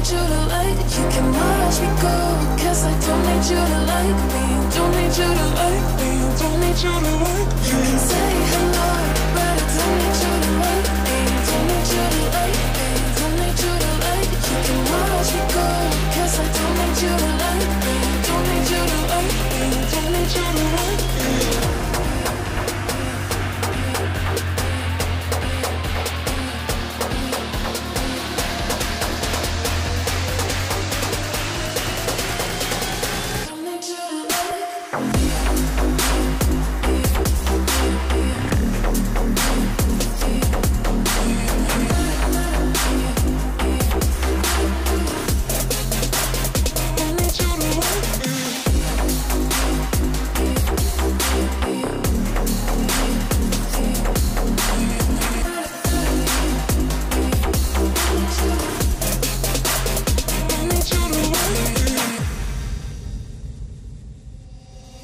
need you to like. You can watch me go, 'cause I don't need you to like me. Don't need you to like me. Don't need you to like me. You can say hello, but I don't need you to like me. Don't need you to like me. Don't need you to like. You can watch me go, 'cause I don't need you to like me. Don't need you to like me. Don't need you to like me.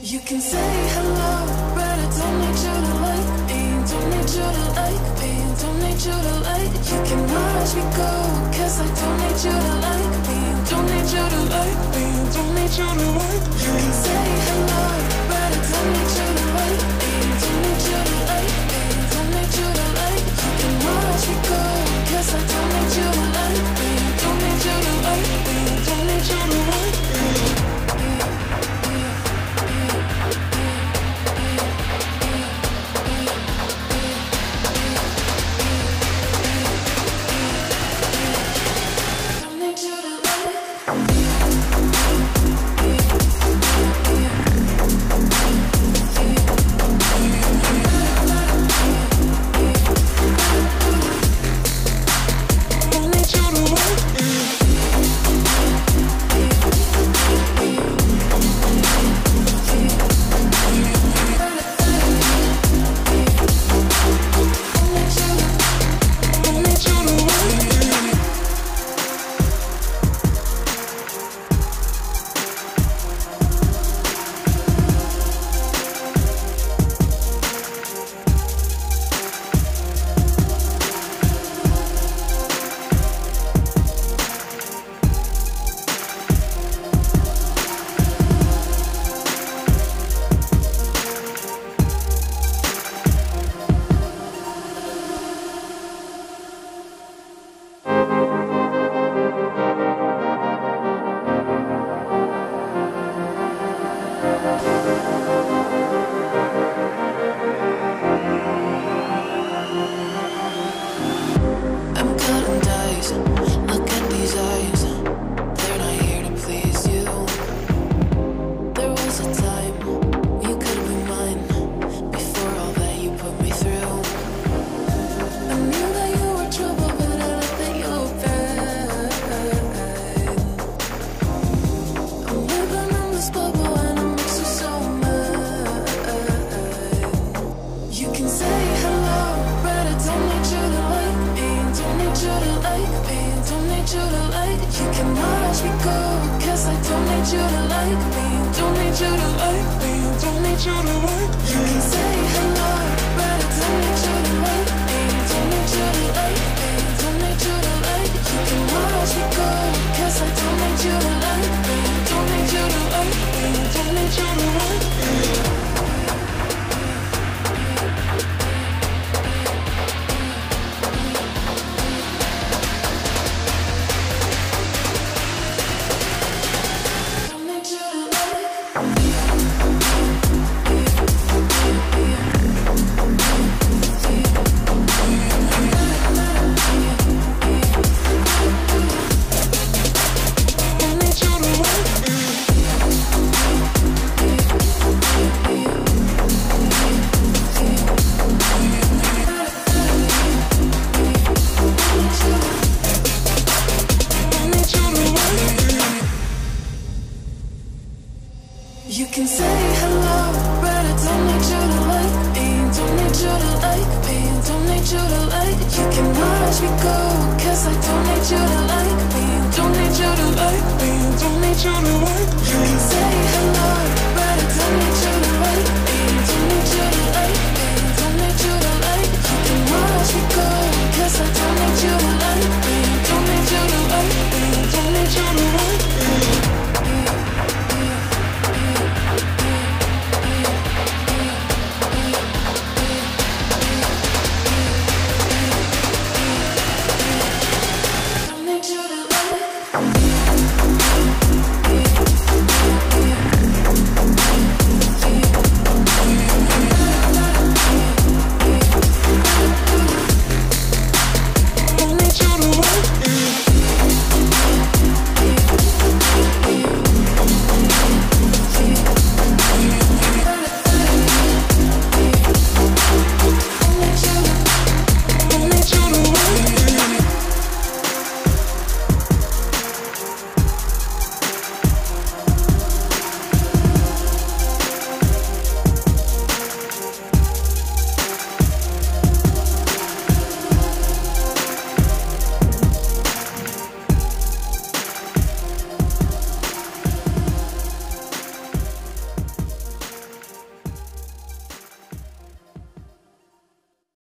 You can say hello, but I don't need you to like me. Don't need you to like me. Don't need you to like. You can watch me go, 'cause I don't need you to like me. Don't need you to like me. Don't need you to like. You can say hello, but I don't need you to like me. Don't need you to like me. Don't need you to like. You can watch me go, 'cause I don't need you to like me. Don't need you to like me. Don't need you to like me. You can say hello, but I don't need you to like me. Don't need you to like me. Don't need you to like. You can watch me go, 'cause I don't need you to like me. Don't need you to like me. Don't need you to like. You can say hello, but I don't need you to like me. Don't need you to like me.